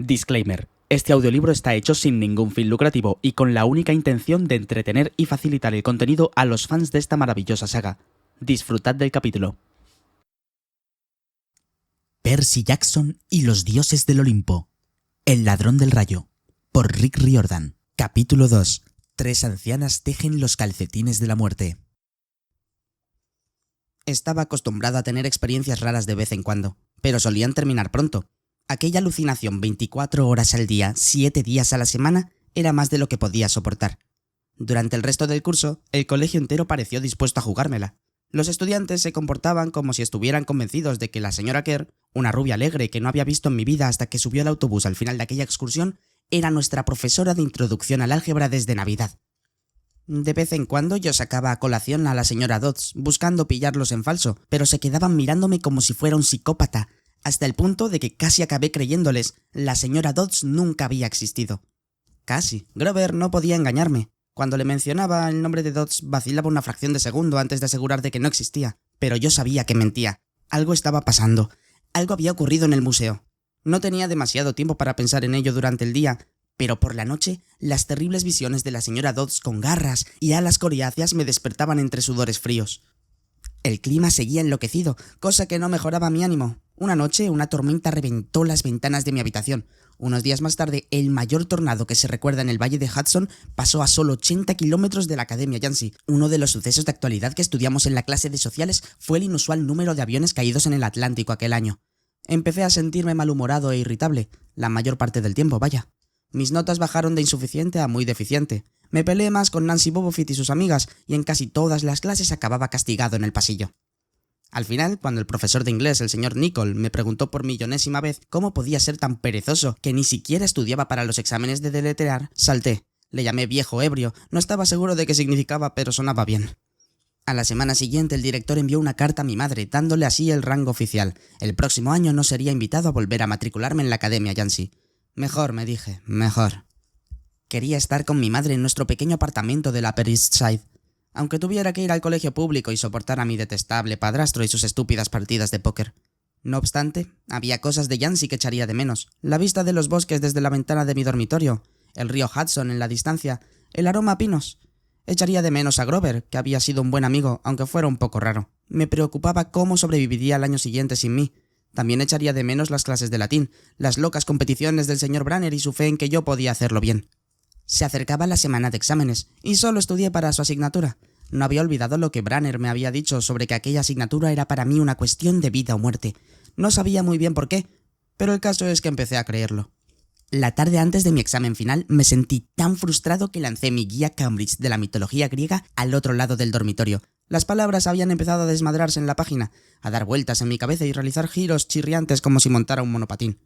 Disclaimer. Este audiolibro está hecho sin ningún fin lucrativo y con la única intención de entretener y facilitar el contenido a los fans de esta maravillosa saga. Disfrutad del capítulo. Percy Jackson y los dioses del Olimpo. El ladrón del rayo. Por Rick Riordan. Capítulo 2. 3 ancianas tejen los calcetines de la muerte. Estaba acostumbrado a tener experiencias raras de vez en cuando, pero solían terminar pronto. Aquella alucinación 24 horas al día, 7 días a la semana, era más de lo que podía soportar. Durante el resto del curso, el colegio entero pareció dispuesto a jugármela. Los estudiantes se comportaban como si estuvieran convencidos de que la señora Kerr, una rubia alegre que no había visto en mi vida hasta que subió al autobús al final de aquella excursión, era nuestra profesora de introducción al álgebra desde Navidad. De vez en cuando yo sacaba a colación a la señora Dodds, buscando pillarlos en falso, pero se quedaban mirándome como si fuera un psicópata, hasta el punto de que casi acabé creyéndoles, la señora Dodds nunca había existido. Casi. Grover no podía engañarme. Cuando le mencionaba el nombre de Dodds vacilaba una fracción de segundo antes de asegurar de que no existía, pero yo sabía que mentía. Algo estaba pasando. Algo había ocurrido en el museo. No tenía demasiado tiempo para pensar en ello durante el día, pero por la noche las terribles visiones de la señora Dodds con garras y alas coriáceas me despertaban entre sudores fríos. El clima seguía enloquecido, cosa que no mejoraba mi ánimo. Una noche, una tormenta reventó las ventanas de mi habitación. Unos días más tarde, el mayor tornado que se recuerda en el Valle de Hudson pasó a solo 80 kilómetros de la Academia Yancey. Uno de los sucesos de actualidad que estudiamos en la clase de sociales fue el inusual número de aviones caídos en el Atlántico aquel año. Empecé a sentirme malhumorado e irritable, la mayor parte del tiempo, vaya. Mis notas bajaron de insuficiente a muy deficiente. Me peleé más con Nancy Bobofit y sus amigas, y en casi todas las clases acababa castigado en el pasillo. Al final, cuando el profesor de inglés, el señor Nicol, me preguntó por millonésima vez cómo podía ser tan perezoso que ni siquiera estudiaba para los exámenes de deletrear, salté. Le llamé viejo ebrio, no estaba seguro de qué significaba, pero sonaba bien. A la semana siguiente el director envió una carta a mi madre, dándole así el rango oficial. El próximo año no sería invitado a volver a matricularme en la Academia Yancey. Mejor, me dije, mejor. Quería estar con mi madre en nuestro pequeño apartamento de la Upper East Side. Aunque tuviera que ir al colegio público y soportar a mi detestable padrastro y sus estúpidas partidas de póker. No obstante, había cosas de Yancey que echaría de menos. La vista de los bosques desde la ventana de mi dormitorio, el río Hudson en la distancia, el aroma a pinos. Echaría de menos a Grover, que había sido un buen amigo, aunque fuera un poco raro. Me preocupaba cómo sobreviviría al año siguiente sin mí. También echaría de menos las clases de latín, las locas competiciones del señor Branner y su fe en que yo podía hacerlo bien. Se acercaba la semana de exámenes, y solo estudié para su asignatura. No había olvidado lo que Branner me había dicho sobre que aquella asignatura era para mí una cuestión de vida o muerte. No sabía muy bien por qué, pero el caso es que empecé a creerlo. La tarde antes de mi examen final me sentí tan frustrado que lancé mi guía Cambridge de la mitología griega al otro lado del dormitorio. Las palabras habían empezado a desmadrarse en la página, a dar vueltas en mi cabeza y realizar giros chirriantes como si montara un monopatín.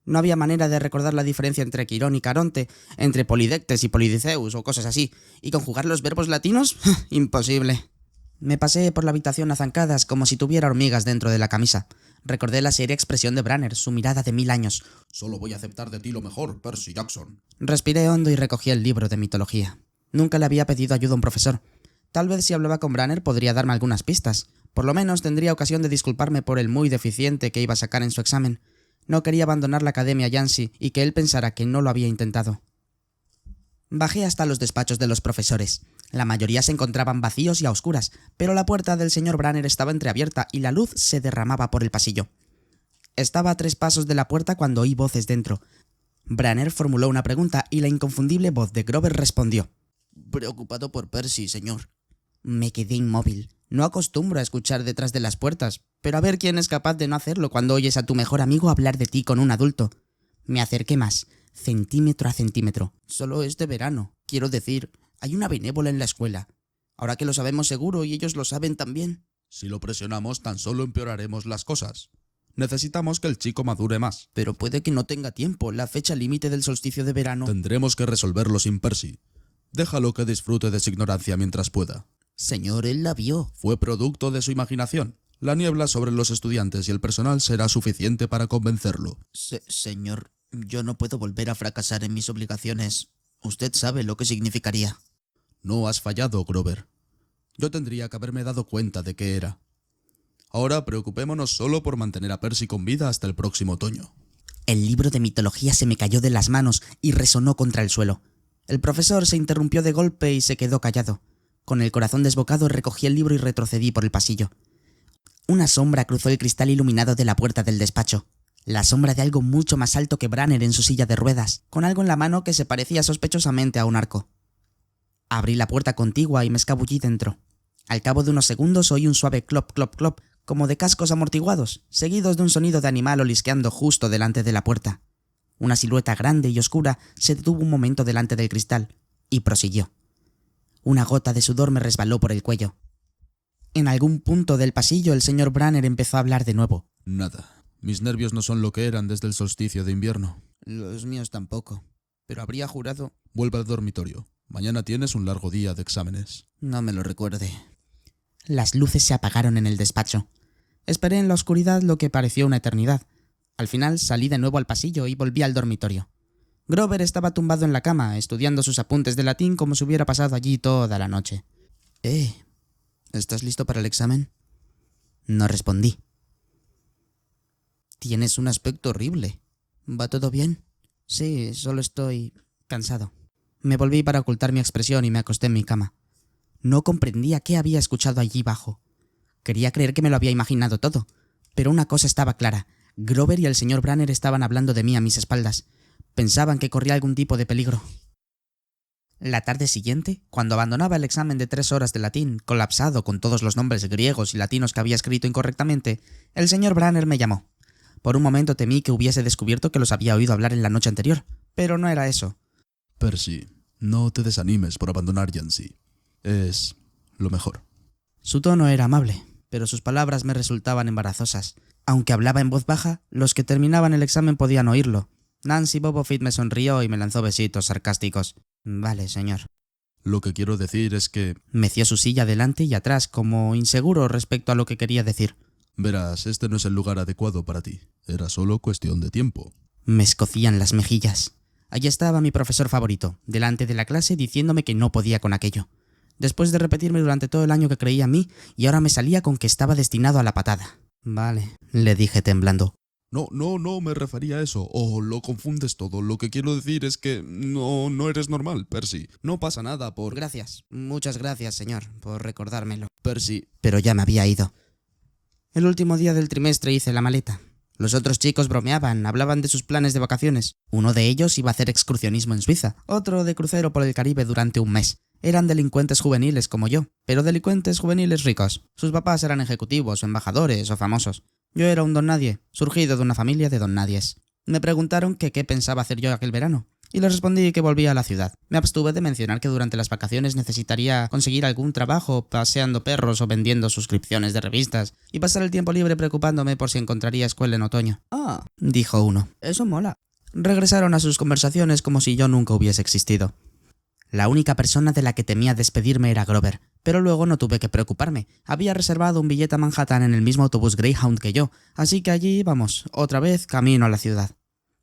No había manera de recordar la diferencia entre Quirón y Caronte, entre Polidectes y Polidiceus o cosas así, y conjugar los verbos latinos, imposible. Me pasé por la habitación a zancadas como si tuviera hormigas dentro de la camisa. Recordé la seria expresión de Branner, su mirada de 1000 años. Solo voy a aceptar de ti lo mejor, Percy Jackson. Respiré hondo y recogí el libro de mitología. Nunca le había pedido ayuda a un profesor. Tal vez si hablaba con Branner podría darme algunas pistas. Por lo menos tendría ocasión de disculparme por el muy deficiente que iba a sacar en su examen. No quería abandonar la Academia Yancey y que él pensara que no lo había intentado. Bajé hasta los despachos de los profesores. La mayoría se encontraban vacíos y a oscuras, pero la puerta del señor Branner estaba entreabierta y la luz se derramaba por el pasillo. Estaba a 3 pasos de la puerta cuando oí voces dentro. Branner formuló una pregunta y la inconfundible voz de Grover respondió. Preocupado por Percy, señor. Me quedé inmóvil. No acostumbro a escuchar detrás de las puertas, pero a ver quién es capaz de no hacerlo cuando oyes a tu mejor amigo hablar de ti con un adulto. Me acerqué más, centímetro a centímetro. Solo este verano. Quiero decir, hay una benévola en la escuela. Ahora que lo sabemos seguro y ellos lo saben también. Si lo presionamos, tan solo empeoraremos las cosas. Necesitamos que el chico madure más. Pero puede que no tenga tiempo. La fecha límite del solsticio de verano. Tendremos que resolverlo sin Percy. Déjalo que disfrute de su ignorancia mientras pueda. Señor, él la vio. Fue producto de su imaginación. La niebla sobre los estudiantes y el personal será suficiente para convencerlo. Señor, yo no puedo volver a fracasar en mis obligaciones. Usted sabe lo que significaría. No has fallado, Grover. Yo tendría que haberme dado cuenta de qué era. Ahora preocupémonos solo por mantener a Percy con vida hasta el próximo otoño. El libro de mitología se me cayó de las manos y resonó contra el suelo. El profesor se interrumpió de golpe y se quedó callado. Con el corazón desbocado recogí el libro y retrocedí por el pasillo. Una sombra cruzó el cristal iluminado de la puerta del despacho. La sombra de algo mucho más alto que Branner en su silla de ruedas, con algo en la mano que se parecía sospechosamente a un arco. Abrí la puerta contigua y me escabullí dentro. Al cabo de unos segundos oí un suave clop, clop, clop, como de cascos amortiguados, seguidos de un sonido de animal olisqueando justo delante de la puerta. Una silueta grande y oscura se detuvo un momento delante del cristal y prosiguió. Una gota de sudor me resbaló por el cuello. En algún punto del pasillo el señor Branner empezó a hablar de nuevo. Nada. Mis nervios no son lo que eran desde el solsticio de invierno. Los míos tampoco. Pero habría jurado... Vuelve al dormitorio. Mañana tienes un largo día de exámenes. No me lo recuerde. Las luces se apagaron en el despacho. Esperé en la oscuridad lo que pareció una eternidad. Al final salí de nuevo al pasillo y volví al dormitorio. Grover estaba tumbado en la cama, estudiando sus apuntes de latín como si hubiera pasado allí toda la noche. ¿Estás listo para el examen? No respondí. Tienes un aspecto horrible. ¿Va todo bien? Sí, solo estoy cansado. Me volví para ocultar mi expresión y me acosté en mi cama. No comprendía qué había escuchado allí bajo. Quería creer que me lo había imaginado todo, pero una cosa estaba clara. Grover y el señor Branner estaban hablando de mí a mis espaldas. Pensaban que corría algún tipo de peligro. La tarde siguiente, cuando abandonaba el examen de 3 horas de latín, colapsado con todos los nombres griegos y latinos que había escrito incorrectamente, el señor Branner me llamó. Por un momento temí que hubiese descubierto que los había oído hablar en la noche anterior, pero no era eso. Percy, no te desanimes por abandonar Yancy. Es lo mejor. Su tono era amable, pero sus palabras me resultaban embarazosas. Aunque hablaba en voz baja, los que terminaban el examen podían oírlo. Nancy Bobofit me sonrió y me lanzó besitos sarcásticos. Vale, señor. Lo que quiero decir es que... Meció su silla adelante y atrás, como inseguro respecto a lo que quería decir. Verás, este no es el lugar adecuado para ti. Era solo cuestión de tiempo. Me escocían las mejillas. Allí estaba mi profesor favorito, delante de la clase diciéndome que no podía con aquello. Después de repetirme durante todo el año que creía en mí, y ahora me salía con que estaba destinado a la patada. Vale, le dije temblando. No, me refería a eso. Lo confundes todo. Lo que quiero decir es que no eres normal, Percy. No pasa nada por... Gracias, muchas gracias, señor, por recordármelo. Percy... Pero ya me había ido. El último día del trimestre hice la maleta. Los otros chicos bromeaban, hablaban de sus planes de vacaciones. Uno de ellos iba a hacer excursionismo en Suiza, otro de crucero por el Caribe durante un mes. Eran delincuentes juveniles como yo, pero delincuentes juveniles ricos. Sus papás eran ejecutivos o embajadores o famosos. Yo era un don nadie, surgido de una familia de don nadies. Me preguntaron que qué pensaba hacer yo aquel verano, y les respondí que volvía a la ciudad. Me abstuve de mencionar que durante las vacaciones necesitaría conseguir algún trabajo paseando perros o vendiendo suscripciones de revistas, y pasar el tiempo libre preocupándome por si encontraría escuela en otoño. Ah, Dijo uno. eso mola. Regresaron a sus conversaciones como si yo nunca hubiese existido. La única persona de la que temía despedirme era Grover, pero luego no tuve que preocuparme. Había reservado un billete a Manhattan en el mismo autobús Greyhound que yo, así que allí íbamos, otra vez camino a la ciudad.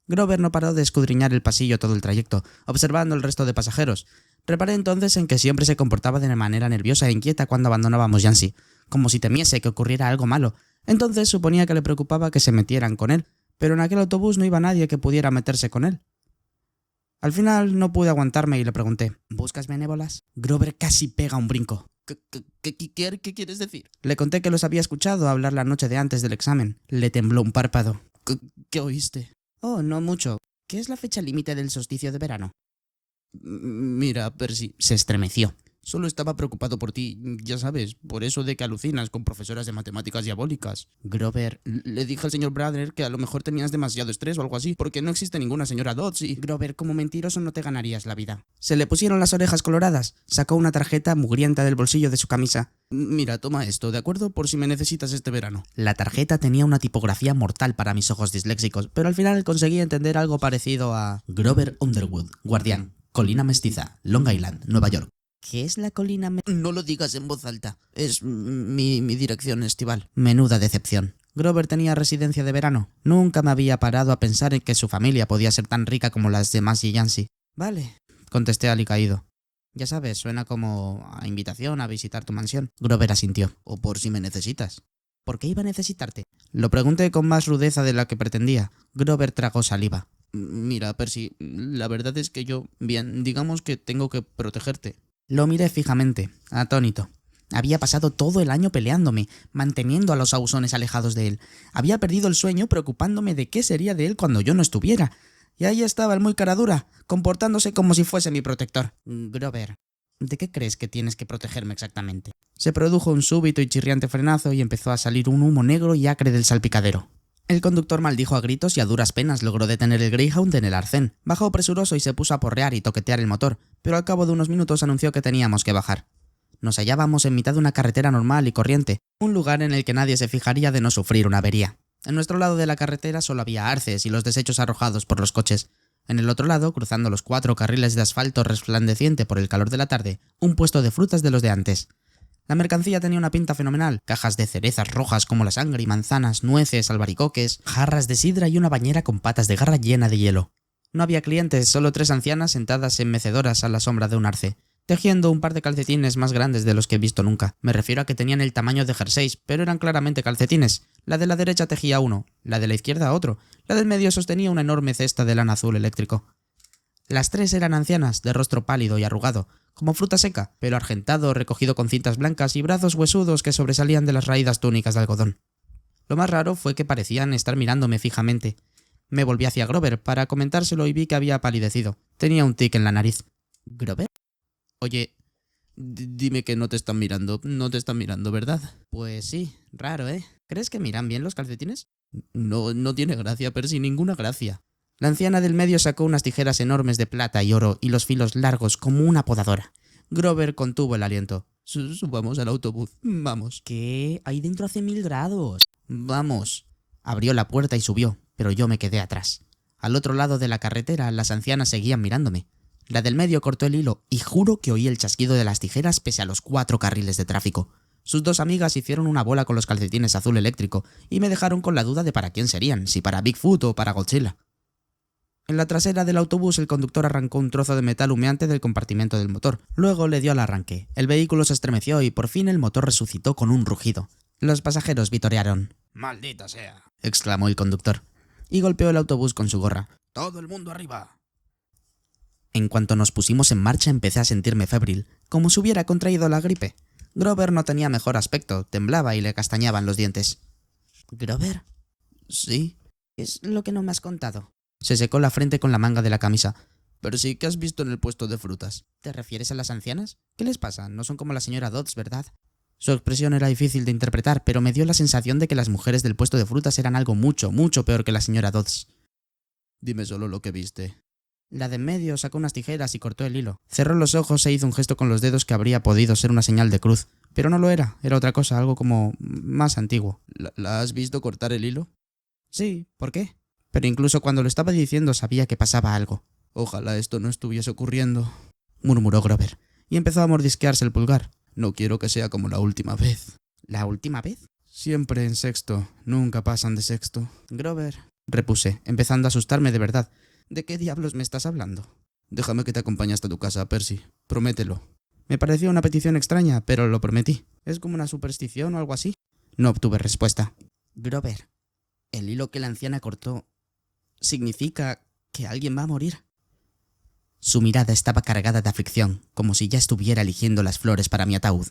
Grover no paró de escudriñar el pasillo todo el trayecto, observando el resto de pasajeros. Reparé entonces en que siempre se comportaba de manera nerviosa e inquieta cuando abandonábamos Yancy, como si temiese que ocurriera algo malo. Entonces suponía que le preocupaba que se metieran con él, pero en aquel autobús no iba nadie que pudiera meterse con él. Al final no pude aguantarme y le pregunté, ¿buscas benévolas? Grover casi pega un brinco. ¿Qué quieres decir? Le conté que los había escuchado hablar la noche de antes del examen. Le tembló un párpado. ¿Qué oíste? Oh, no mucho. ¿Qué es la fecha límite del solsticio de verano? Mira, Percy, Se estremeció. solo estaba preocupado por ti, ya sabes, por eso de que alucinas con profesoras de matemáticas diabólicas. Grover... Le dije al señor Branner que a lo mejor tenías demasiado estrés o algo así, porque no existe ninguna señora Dodds y... Grover, como mentiroso no te ganarías la vida. Se le pusieron las orejas coloradas. Sacó una tarjeta mugrienta del bolsillo de su camisa. Mira, toma esto, ¿de acuerdo? Por si me necesitas este verano. La tarjeta tenía una tipografía mortal para mis ojos disléxicos, pero al final conseguí entender algo parecido a... Grover Underwood, guardián, Colina Mestiza, Long Island, Nueva York. ¿Qué es la colina No lo digas en voz alta. Es mi dirección estival. Menuda decepción. Grover tenía residencia de verano. Nunca me había parado a pensar en que su familia podía ser tan rica como las demás de Yancy. Vale, contesté alicaído. Ya sabes, suena como a invitación a visitar tu mansión. Grover asintió. O por si me necesitas. ¿Por qué iba a necesitarte? Lo pregunté con más rudeza de la que pretendía. Grover tragó saliva. Mira, Percy, la verdad es que bien, digamos que tengo que protegerte. Lo miré fijamente, atónito. Había pasado todo el año peleándome, manteniendo a los ausones alejados de él. Había perdido el sueño preocupándome de qué sería de él cuando yo no estuviera. Y ahí estaba el muy caradura, comportándose como si fuese mi protector. Grover, ¿de qué crees que tienes que protegerme exactamente? se produjo un súbito y chirriante frenazo y empezó a salir un humo negro y acre del salpicadero. El conductor maldijo a gritos y a duras penas logró detener el Greyhound en el arcén. Bajó presuroso y se puso a porrear y toquetear el motor, pero al cabo de unos minutos anunció que teníamos que bajar. Nos hallábamos en mitad de una carretera normal y corriente, un lugar en el que nadie se fijaría de no sufrir una avería. En nuestro lado de la carretera solo había arces y los desechos arrojados por los coches. En el otro lado, cruzando los 4 carriles de asfalto resplandeciente por el calor de la tarde, un puesto de frutas de los de antes. La mercancía tenía una pinta fenomenal, cajas de cerezas rojas como la sangre y manzanas, nueces, albaricoques, jarras de sidra y una bañera con patas de garra llena de hielo. No había clientes, solo 3 ancianas sentadas en mecedoras a la sombra de un arce, tejiendo un par de calcetines más grandes de los que he visto nunca. Me refiero a que tenían el tamaño de jerseys, pero eran claramente calcetines. La de la derecha tejía uno, la de la izquierda otro, la del medio sostenía una enorme cesta de lana azul eléctrico. Las 3 eran ancianas, de rostro pálido y arrugado, como fruta seca, pelo argentado recogido con cintas blancas y brazos huesudos que sobresalían de las raídas túnicas de algodón. Lo más raro fue que parecían estar mirándome fijamente. Me volví hacia Grover para comentárselo y vi que había palidecido. Tenía un tic en la nariz. ¿Grover? Oye, dime que no te están mirando, ¿verdad? Pues sí, raro, ¿eh? ¿Crees que miran bien los calcetines? No tiene gracia, Percy, ninguna gracia. La anciana del medio sacó unas tijeras enormes de plata y oro y los filos largos como una podadora. Grover contuvo el aliento. Subamos al autobús, vamos. ¿Qué? Ahí dentro hace 1000 grados. Vamos. Abrió la puerta y subió, pero yo me quedé atrás. Al otro lado de la carretera, las ancianas seguían mirándome. La del medio cortó el hilo y juro que oí el chasquido de las tijeras pese a los 4 carriles de tráfico. Sus 2 amigas hicieron una bola con los calcetines azul eléctrico y me dejaron con la duda de para quién serían, si para Bigfoot o para Godzilla. En la trasera del autobús el conductor arrancó un trozo de metal humeante del compartimento del motor. Luego le dio al arranque. El vehículo se estremeció y por fin el motor resucitó con un rugido. Los pasajeros vitorearon. ¡Maldita sea!, exclamó el conductor. Y golpeó el autobús con su gorra. ¡Todo el mundo arriba! En cuanto nos pusimos en marcha empecé a sentirme febril, como si hubiera contraído la gripe. Grover no tenía mejor aspecto, temblaba y le castañaban los dientes. ¿Grover? Sí. ¿Qué es lo que no me has contado? Se secó la frente con la manga de la camisa. Pero sí, ¿qué has visto en el puesto de frutas? ¿Te refieres a las ancianas? ¿Qué les pasa? No son como la señora Dodds, ¿verdad? Su expresión era difícil de interpretar, pero me dio la sensación de que las mujeres del puesto de frutas eran algo mucho, mucho peor que la señora Dodds. Dime solo lo que viste. La de en medio sacó unas tijeras y cortó el hilo. Cerró los ojos e hizo un gesto con los dedos que habría podido ser una señal de cruz. Pero no lo era otra cosa, algo como más antiguo. ¿La has visto cortar el hilo? Sí, ¿por qué? Pero incluso cuando lo estaba diciendo sabía que pasaba algo. Ojalá esto no estuviese ocurriendo, murmuró Grover, y empezó a mordisquearse el pulgar. No quiero que sea como la última vez. ¿La última vez? Siempre en sexto, nunca pasan de sexto. Grover, repuse, empezando a asustarme de verdad. ¿de qué diablos me estás hablando? Déjame que te acompañe hasta tu casa, Percy. Promételo. Me pareció una petición extraña, pero lo prometí. ¿Es como una superstición o algo así? No obtuve respuesta. Grover, el hilo que la anciana cortó significa que alguien va a morir. Su mirada estaba cargada de aflicción, como si ya estuviera eligiendo las flores para mi ataúd.